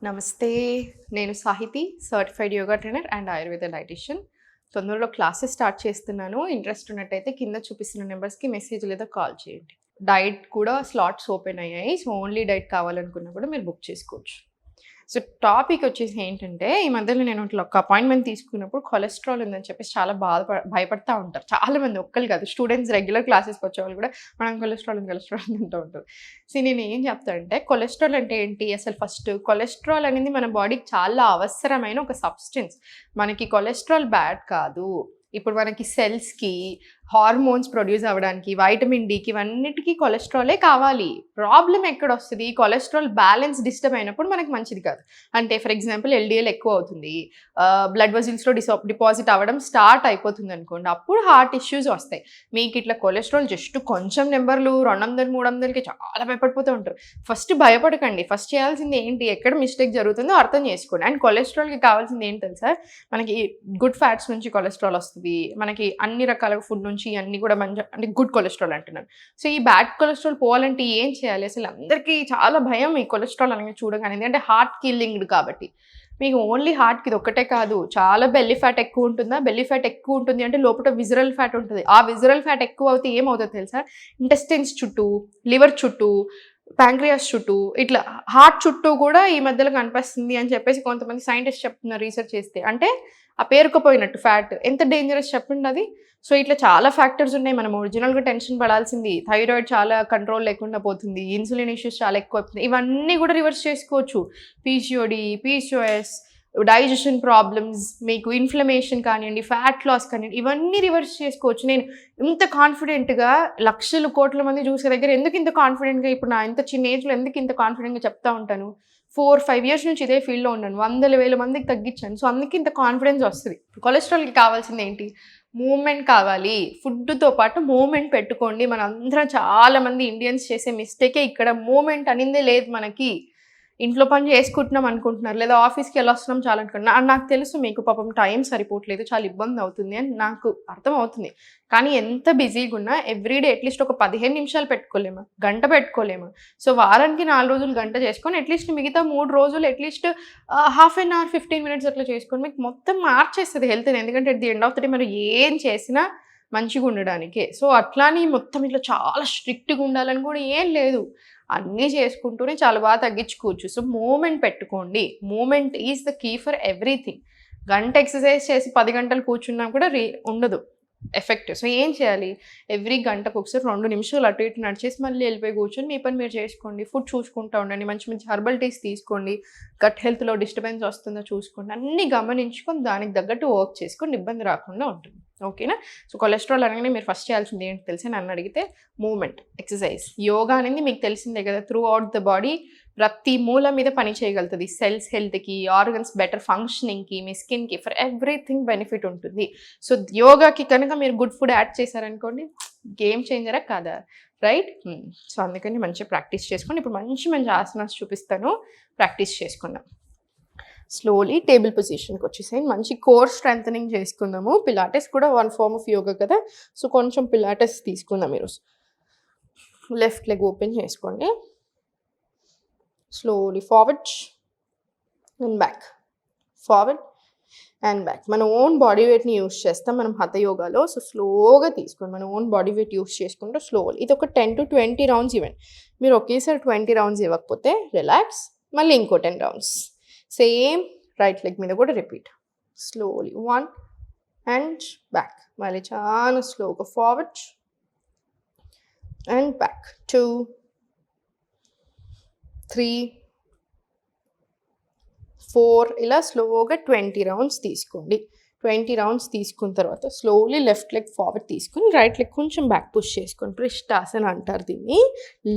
నమస్తే. నేను Sahithi, certified yoga trainer and Ayurveda dietitian. తొందరలో క్లాసెస్ స్టార్ట్ చేస్తున్నాను. ఇంట్రెస్ట్ ఉన్నట్టయితే కింద చూపిస్తున్న నెంబర్స్‌కి మెసేజ్ లేదా కాల్ చేయండి. డైట్ కూడా స్లాట్స్ ఓపెన్ అయ్యాయి. సో, ఓన్లీ డైట్ కావాలనుకున్నా కూడా మీరు బుక్ చేసుకోవచ్చు. సో, టాపిక్ వచ్చేసి ఏంటంటే, ఈ మధ్యలో నేను ఇట్లా ఒక అపాయింట్‌మెంట్ తీసుకున్నప్పుడు కొలెస్ట్రాల్ ఉందని చెప్పేసి చాలా భయపడతా ఉంటారు. చాలామంది ఒక్కళ్ళు కాదు. స్టూడెంట్స్ రెగ్యులర్ క్లాసెస్‌కి వచ్చేవాళ్ళు కూడా మనం కొలెస్ట్రాల్ ఉంది అంటూ ఉంటారు. సో, నేను ఏం చెప్తా అంటే కొలెస్ట్రాల్ అంటే ఏంటి? అసలు ఫస్ట్ కొలెస్ట్రాల్ అనేది మన బాడీకి చాలా అవసరమైన ఒక సబ్స్టెన్స్. మనకి కొలెస్ట్రాల్ బ్యాడ్ కాదు. ఇప్పుడు మనకి సెల్స్‌కి హార్మోన్స్ ప్రొడ్యూస్ అవ్వడానికి, వైటమిన్ డీకి ఇవన్నిటికి కొలెస్ట్రాలే కావాలి. ప్రాబ్లమ్ ఎక్కడొస్తది? కొలెస్ట్రాల్ బ్యాలెన్స్ డిస్టర్బ్ అయినప్పుడు మనకి మంచిది కాదు. అంటే ఫర్ ఎగ్జాంపుల్ ఎల్‌డీఎల్ ఎక్కువ అవుతుంది. బ్లడ్ వెసిల్స్‌లో డిపాజిట్ అవ్వడం స్టార్ట్ అయిపోతుందనుకోండి. అప్పుడు హార్ట్ ఇష్యూస్ వస్తాయి. మీకు ఇట్లా కొలెస్ట్రాల్ జస్ట్ కొంచెం నెంబర్లు 200, 300కి చాలా భయపడిపోతూ ఉంటారు. ఫస్ట్ భయపడకండి. ఫస్ట్ చేయాల్సింది ఏంటి? ఎక్కడ మిస్టేక్ జరుగుతుందో అర్థం చేసుకోండి. అండ్ కొలెస్ట్రాల్‌కి కావాల్సింది ఏంటి తెలుసా? మనకి గుడ్ ఫ్యాట్స్ నుంచి కొలెస్ట్రాల్ వస్తది. మనకి అన్ని రకాల ఫుడ్ నుంచి అన్నీ కూడా మంచి అంటే గుడ్ కొలెస్ట్రాల్ అంటున్నాను. సో, ఈ బ్యాడ్ కొలెస్ట్రాల్ పోవాలంటే ఏం చేయాలి? అసలు అందరికీ చాలా భయం ఈ కొలెస్ట్రాల్ అనేది చూడగానే. ఎందుకంటే హార్ట్ కిల్లింగ్డ్ కాబట్టి. మీకు ఓన్లీ హార్ట్‌కి ఇదొక్కటే కాదు. చాలా బెల్లీ ఫ్యాట్ ఎక్కువ ఉంటుందా? బెల్లీ ఫ్యాట్ ఎక్కువ ఉంటుంది అంటే లోపల విజరల్ ఫ్యాట్ ఉంటది. ఆ విజరల్ ఫ్యాట్ ఎక్కువ అవుతే ఏమవుతదో తెలుసా? ఇంటెస్టైన్స్ చుట్టూ, లివర్ చుట్టూ, ప్యాంక్రియాస్ చుట్టూ, ఇట్లా హార్ట్ చుట్టూ కూడా ఈ మధ్యలో కనిపిస్తుంది అని చెప్పేసి కొంతమంది సైంటిస్ట్ చెప్తున్నారు రీసెర్చ్ చేస్తే. అంటే ఆ పేరుకుపోయినట్టు ఫ్యాట్. ఎంత డేంజరస్ చెప్పండి అది. సో, ఇట్లా చాలా ఫ్యాక్టర్స్ ఉన్నాయి. మనం ఒరిజినల్‌గా టెన్షన్ పడాల్సింది. థైరాయిడ్ చాలా కంట్రోల్ లేకుండా పోతుంది. ఇన్సులిన్ ఇష్యూస్ చాలా ఎక్కువవుతుంది. ఇవన్నీ కూడా రివర్స్ చేసుకోవచ్చు. పీసీఓడీ, పీసీఓఎస్, డైజెషన్ ప్రాబ్లమ్స్, మీకు ఇన్‌ఫ్లమేషన్ కానియండి, ఫ్యాట్ లాస్ కానియండి, ఇవన్నీ రివర్స్ చేసుకోవచ్చు. నేను ఇంత కాన్ఫిడెంట్‌గా లక్షలు, కోట్ల మంది చూసే దగ్గర ఎందుకు ఇంత కాన్ఫిడెంట్‌గా ఇప్పుడు నా ఇంత చిన్న ఏజ్‌లో ఎందుకు ఇంత కాన్ఫిడెంట్‌గా చెప్తా ఉంటాను? 4, 5 ఇయర్స్ నుంచి ఇదే ఫీల్డ్‌లో ఉన్నాను. వందల, వేల మందికి తగ్గించాను. సో, అందుకే ఇంత కాన్ఫిడెన్స్ వస్తది. కొలెస్ట్రాల్‌కి కావాల్సింది ఏంటి? మూవ్‌మెంట్ కావాలి. ఫుడ్‌తో పాటు మూవ్‌మెంట్ పెట్టుకోండి. మనందరం చాలా మంది ఇండియన్స్ చేసే మిస్టేకే ఇక్కడ. మూవ్‌మెంట్ అనిందే లేదు మనకి. ఇంట్లో పని చేసుకుంటున్నాం అనుకుంటున్నారు. లేదా ఆఫీస్‌కి ఎళ్ళొస్తున్నాం చాలు అనుకుంటున్నారు. నాకు తెలుసు మీకు పాపం టైం సరిపోవట్లేదు. చాలా ఇబ్బంది అవుతుంది అని నాకు అర్థమవుతుంది. కానీ ఎంత బిజీగా ఉన్నా ఎవ్రీడే అట్‌లీస్ట్ ఒక 15 నిమిషాలు పెట్టుకోలేమా? గంట పెట్టుకోలేమా? సో, వారానికి 4 రోజులు గంట చేసుకొని అట్‌లీస్ట్ మిగతా 3 రోజులు at least half an hour, 15 minutes అట్లా చేసుకొని మీకు మొత్తం మార్చేస్తది హెల్త్‌ని. ఎందుకంటే at the end of the day మనం ఏం చేసినా మంచిగా ఉండడానికే. సో, అట్లా అని మొత్తం ఇట్లా చాలా స్ట్రిక్ట్‌గా ఉండాలని కూడా ఏం లేదు. అన్నీ చేసుకుంటూనే చాలా బాగా తగ్గించుకోవచ్చు. సో, మూవ్‌మెంట్ పెట్టుకోండి. Movement is the key for everything. గంట ఎక్సర్సైజ్ చేసి 10 గంటలు కూర్చున్నా కూడా ఉండదు ఎఫెక్ట్. సో, ఏం చేయాలి? ఎవ్రీ గంటకొకసారి 2 నిమిషాలు అటు ఇటు నడిచేసి మళ్ళీ వెళ్ళిపోయి కూర్చొని మీ పని మీరు చేసుకోండి. ఫుడ్ చూసుకుంటా ఉండండి. మంచి మంచి హెర్బల్ టీస్ తీసుకోండి. గట్ హెల్త్‌లో డిస్టర్బెన్స్ వస్తుందో చూసుకోండి. అన్నీ గమనించుకొని దానికి తగ్గట్టు వర్క్ చేసుకోండి. ఇబ్బంది రాకుండా ఉంటుంది. ఓకేనా? సో, కొలెస్ట్రాల్ అనగానే మీరు ఫస్ట్ చేయాల్సింది ఏంటి తెలుసా? నన్ను అడిగితే మూవ్‌మెంట్, ఎక్సర్సైజ్. యోగా అనేది మీకు తెలిసిందే కదా! త్రూ ఔట్ ద బాడీ ప్రతి మూల మీద పని చేయగలుగుతది. సెల్స్ హెల్త్‌కి, ఆర్గన్స్ బెటర్ ఫంక్షనింగ్‌కి, మీ స్కిన్‌కి ఫర్ ఎవ్రీథింగ్ బెనిఫిట్ ఉంటుంది. సో, యోగాకి కనుక మీరు గుడ్ ఫుడ్ యాడ్ చేశారనుకోండి గేమ్ చేంజరా కాదా? రైట్? సో, అందుకని మంచిగా ప్రాక్టీస్ చేసుకోండి. ఇప్పుడు మంచి మంచి ఆసనాస్ చూపిస్తాను. ప్రాక్టీస్ చేసుకుందాం. స్లోలీ టేబుల్ పొజిషన్‌కి వచ్చేసేయండి. మంచి కోర్ స్ట్రెంథెనింగ్ చేసుకుందాము. పిలాటెస్ కూడా వన్ ఫార్మ్ ఆఫ్ యోగా కదా! సో, కొంచెం పిలాటెస్ తీసుకుందాం ఈరోజు. లెఫ్ట్ లెగ్ ఓపెన్ చేసుకోండి. Slowly forward and back. Forward and back. మన ఓన్ బాడీ వెయిట్‌ని యూజ్ చేస్తాం మనం హఠ యోగాలో. సో, స్లోగా తీసుకోండి. మన ఓన్ బాడీ వెయిట్ యూజ్ చేసుకుంటూ స్లోలీ. ఇది ఒక 10 to 20 రౌండ్స్ ఇవ్వండి. మీరు ఒకేసారి 20 రౌండ్స్ ఇవ్వకపోతే రిలాక్స్. మళ్ళీ ఇంకో 10 రౌండ్స్. సేమ్ రైట్ లెగ్ మీద కూడా రిపీట్. Slowly 1 and back. మళ్ళీ చాలా స్లోగా ఫార్వర్డ్ అండ్ బ్యాక్. 2, 3, 4 ఇలా స్లోగా 20 రౌండ్స్ తీసుకోండి. 20 రౌండ్స్ తీసుకున్న తర్వాత స్లోలీ లెఫ్ట్ లెగ్ ఫార్వర్డ్ తీసుకొని రైట్ లెగ్ కొంచెం బ్యాక్ పుష్ చేసుకోండి. పృష్ఠాసన అంటారు దీన్ని.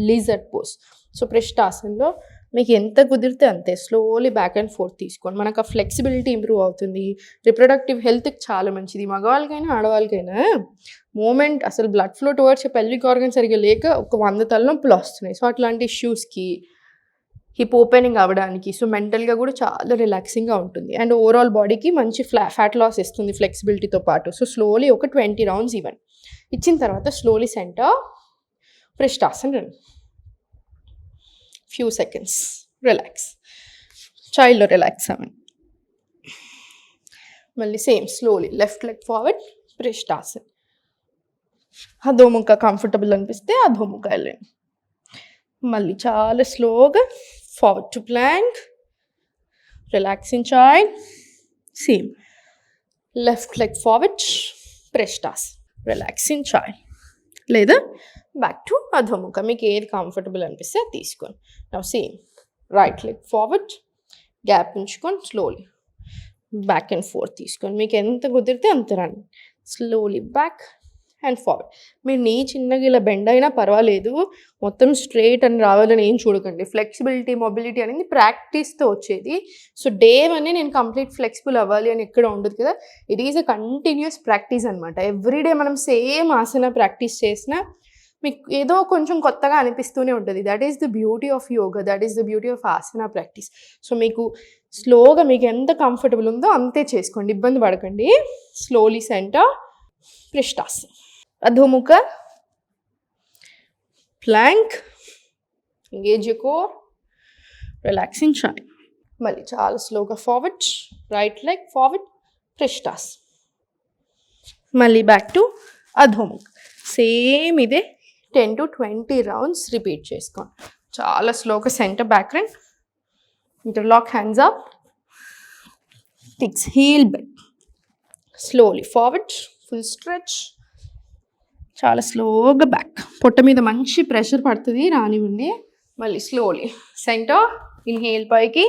Lizard pose. సో, పృష్ఠాసనలో మీకు ఎంత కుదిరితే అంతే స్లోలీ బ్యాక్ అండ్ ఫోర్త్ తీసుకోండి. మనకు ఆ ఫ్లెక్సిబిలిటీ ఇంప్రూవ్ అవుతుంది. రిప్రొడక్టివ్ హెల్త్‌కి చాలా మంచిది. మగవాళ్ళకైనా ఆడవాళ్ళకైనా మూమెంట్ అసలు blood flow towards pelvic organ సరిగ్గా లేక ఒక 100 తలనొప్పులు వస్తున్నాయి. సో, అట్లాంటి ఇష్యూస్‌కి హిప్ ఓపెనింగ్ అవ్వడానికి, సో, మెంటల్‌గా కూడా చాలా రిలాక్సింగ్‌గా ఉంటుంది. అండ్ ఓవరాల్ బాడీకి మంచి ఫ్యాట్ లాస్ ఇస్తుంది ఫ్లెక్సిబిలిటీతో పాటు. సో, స్లోలీ ఒక 20 రౌండ్స్ ఇవ్వండి. ఇచ్చిన తర్వాత స్లోలీ సెంటర్ పృష్ఠాసన రండి. Few seconds relax. చైల్డ్లో రిలాక్స్ అవ్వండి. మళ్ళీ same slowly left leg forward, పృష్ఠాసన్. అధోముఖ కంఫర్టబుల్ అనిపిస్తే అధోముఖ వెళ్ళండి. మళ్ళీ చాలా స్లోగా forward to plank, relaxing child. Same left leg forward, పృష్ఠాసన్, రిలాక్సింగ్ చైల్డ్. లేదా బ్యాక్ టు అధోముఖ, మీకు ఏది కంఫర్టబుల్ అనిపిస్తే అది తీసుకోండి. నా same right leg forward, gap ఉంచుకొని స్లోలీ బ్యాక్ అండ్ ఫోర్త్ తీసుకోండి. మీకు ఎంత కుదిరితే అంత రండి. Slowly back and forward. మీరు నీ చిన్నగా ఇలా బెండ్ అయినా పర్వాలేదు, మొత్తం స్ట్రైట్ అని రావాలని ఏం చూడకండి. ఫ్లెక్సిబిలిటీ, మొబిలిటీ అనేది ప్రాక్టీస్తో వచ్చేది. సో డే వన్ నేను కంప్లీట్ ఫ్లెక్సిబుల్ అవ్వాలి అని ఎక్కడ ఉండదు కదా. It is a continuous practice అనమాట. ఎవ్రీడే మనం సేమ్ ఆసన ప్రాక్టీస్ చేసినా మీకు ఏదో కొంచెం కొత్తగా అనిపిస్తూనే ఉంటుంది. That is the beauty of yoga, that is the beauty of Haasan practice. So మీకు స్లోగా మీకు ఎంత కంఫర్టబుల్ ఉందో అంతే చేసుకోండి, ఇబ్బంది పడకండి. స్లోలీ సెంటర్, పృష్ఠాసన్, అధోముఖ, plank, engage your core, relaxing child. మళ్ళీ చాలా స్లోగా ఫార్వర్డ్, రైట్ లెగ్ ఫార్వర్డ్, పృష్ఠాసన్. మళ్ళీ బ్యాక్ టు అధోముఖ. సేమ్ ఇదే 10 to 20 రౌండ్స్ రిపీట్ చేసుకోండి. చాలా స్లోగా సెంటర్ బ్యాక్ రండ్, ఇంటర్లాక్ హ్యాండ్స్ అప్, టిక్స్ heel bend, slowly forward, full stretch, చాలా స్లోగా బ్యాక్. పొట్ట మీద మంచి ప్రెషర్ పడుతుంది, రానివ్వండి. మళ్ళీ స్లోలీ సెంటర్, ఇన్హేల్ పైకి,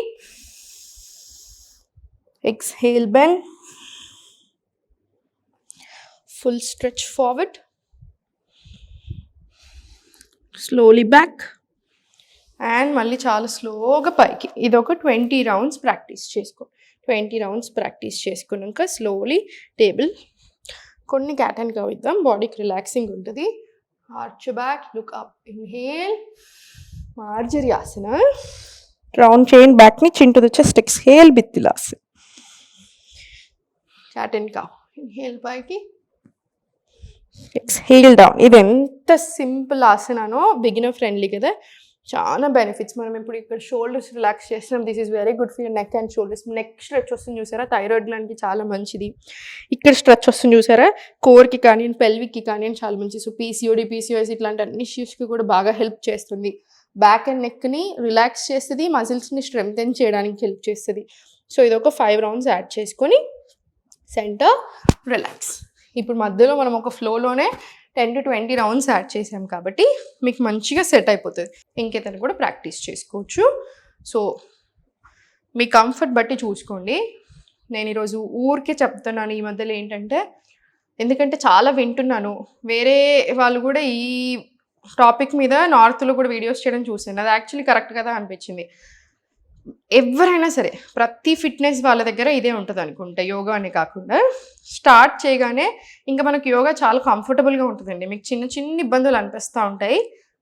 exhale bend, full stretch forward, slowly back and మళ్ళీ చాలా స్లోగా పైకి. ఇది ఒక 20 రౌండ్స్ ప్రాక్టీస్ చేసుకో. 20 రౌండ్స్ ప్రాక్టీస్ చేసుకున్నాక స్లోలీ టేబుల్. కొన్ని క్యాట్ అండ్ కవ్ ఇద్దాం, బాడీకి రిలాక్సింగ్ ఉంటుంది. Arch back, look up, inhale, మార్జరీ ఆసన, రౌండ్ చేయండి బ్యాక్ని, చింటు ద చెస్ట్, ఎక్స్హేల్, బిత్తిలాసన్, క్యాట్ అండ్ కవ్. ఇన్హేల్ పైకి, ఎక్స్హేల్ డౌన్. ఇది ఎంత సింపుల్ ఆసనానో, బిగినర్ ఫ్రెండ్లీ కదా, చాలా బెనిఫిట్స్. మనం ఇప్పుడు ఇక్కడ షోల్డర్స్ రిలాక్స్ చేస్తున్నాం. This is very good for your neck and shoulders. Neck stretch వస్తుంది చూసారా, థైరాయిడ్ లాంటివి చాలా మంచిది. ఇక్కడ స్ట్రెచ్ వస్తుంది చూసారా, కోర్కి కానీ పెల్విక్కి కానీ చాలా మంచిది. సో పీసీఓడి, పీసీఓఎస్ ఇట్లాంటి అన్ని ఇష్యూస్కి కూడా బాగా హెల్ప్ చేస్తుంది. బ్యాక్ అండ్ నెక్ని రిలాక్స్ చేస్తుంది, మజిల్స్ని స్ట్రెంగ్తెన్ చేయడానికి హెల్ప్ చేస్తుంది. సో ఇది ఒక 5 రౌండ్స్ యాడ్ చేసుకొని సెంటర్, రిలాక్స్. ఇప్పుడు మధ్యలో మనం ఒక ఫ్లోలోనే 10 to 20 రౌండ్స్ యాడ్ చేసాం కాబట్టి మీకు మంచిగా సెట్ అయిపోతుంది. ఇంకేదైనా కూడా ప్రాక్టీస్ చేసుకోవచ్చు. సో మీ కంఫర్ట్ బట్టి చూసుకోండి. నేను ఈరోజు ఊరికే చెప్తున్నాను ఈ మధ్యలో ఏంటంటే, ఎందుకంటే చాలా వింటున్నాను, వేరే వాళ్ళు కూడా ఈ టాపిక్ మీద నార్త్లో కూడా వీడియోస్ చేయడం చూసాను. అది యాక్చువల్లీ కరెక్ట్ కదా అనిపించింది. ఎవరైనా సరే ప్రతి ఫిట్నెస్ వాళ్ళ దగ్గర ఇదే ఉంటుంది అనుకుంటా, యోగా అని కాకుండా. స్టార్ట్ చేయగానే ఇంకా మనకు యోగా చాలా కంఫర్టబుల్గా ఉంటుందండి. మీకు చిన్న చిన్న ఇబ్బందులు అనిపిస్తూ ఉంటాయి,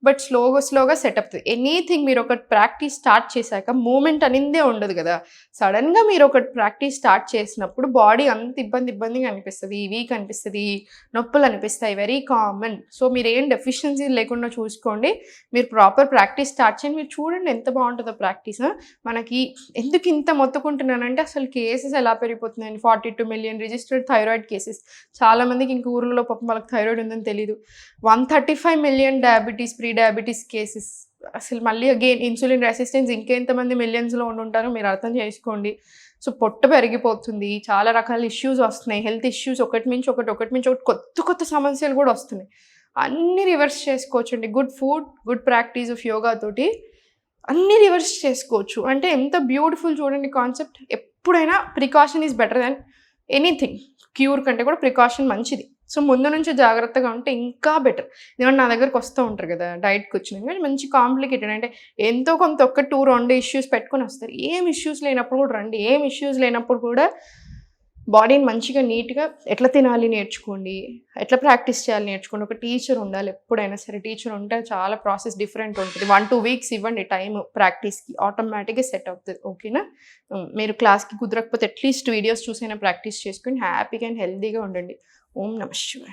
బట్ స్లోగా సెట్ అవుతుంది. ఎనీథింగ్ మీరు ఒక ప్రాక్టీస్ స్టార్ట్ చేశాక మూమెంట్ అనిందే ఉండదు కదా. సడన్గా మీరు ఒక ప్రాక్టీస్ స్టార్ట్ చేసినప్పుడు బాడీ అంత ఇబ్బందిగా అనిపిస్తుంది, వీక్ అనిపిస్తుంది, నొప్పులు అనిపిస్తాయి, వెరీ కామన్. సో మీరు ఏం డెఫిషియన్సీ లేకుండా చూసుకోండి. మీరు ప్రాపర్ ప్రాక్టీస్ స్టార్ట్ చేయండి. మీరు చూడండి ఎంత బాగుంటుందో ప్రాక్టీస్. మనకి ఎందుకు ఇంత మొత్తుకుంటున్నానంటే, అసలు కేసెస్ ఎలా పెరిగిపోతున్నాయండి. 42 మిలియన్ రిజిస్టర్డ్ థైరాయిడ్ కేసెస్. చాలామందికి ఇంక ఊర్లలో పాపం వాళ్ళకి థైరాయిడ్ ఉందని తెలియదు. 135 million diabetes, pre diabetes cases. అసలు మళ్ళీ అగైన్ ఇన్సులిన్ రెసిస్టెన్స్ ఇంకెంతమంది మిలియన్స్లో ఉంటారో మీరు అర్థం చేసుకోండి. సో పొట్ట పెరిగిపోతుంది, చాలా రకాల ఇష్యూస్ వస్తున్నాయి, హెల్త్ ఇష్యూస్ ఒకటి మించి ఒకటి కొత్త సమస్యలు కూడా వస్తున్నాయి. అన్నీ రివర్స్ చేసుకోవచ్చండి. Good food, good practice of yoga తోటి అన్నీ రివర్స్ చేసుకోవచ్చు. అంటే ఎంత బ్యూటిఫుల్ చూడండి కాన్సెప్ట్. ఎప్పుడైనా precaution is better than anything. Cure కంటే కూడా ప్రికాషన్ మంచిది. సో ముందు నుంచి జాగ్రత్తగా ఉంటే ఇంకా బెటర్. ఎందుకంటే నా దగ్గరకు వస్తూ ఉంటారు కదా డైట్కి వచ్చినాక, మంచి కాంప్లికేటెడ్ అంటే ఎంతో కొంత 1-2 ఇష్యూస్ పెట్టుకొని వస్తారు. ఏం ఇష్యూస్ లేనప్పుడు కూడా రండి. ఏం ఇష్యూస్ లేనప్పుడు కూడా బాడీని మంచిగా నీట్గా ఎట్లా తినాలి నేర్చుకోండి, ఎట్లా ప్రాక్టీస్ చేయాలి నేర్చుకోండి. ఒక టీచర్ ఉండాలి ఎప్పుడైనా సరే. టీచర్ ఉంటే చాలా ప్రాసెస్ డిఫరెంట్ ఉంటుంది. 1-2 వీక్స్ ఇవ్వండి టైం ప్రాక్టీస్కి, ఆటోమేటిక్గా సెట్ అవుతుంది. ఓకేనా? మీరు క్లాస్కి కుదరకపోతే అట్లీస్ట్ వీడియోస్ చూసైనా ప్రాక్టీస్ చేసుకొని హ్యాపీగా అండ్ హెల్తీగా ఉండండి. ఓం నమః శివాయ.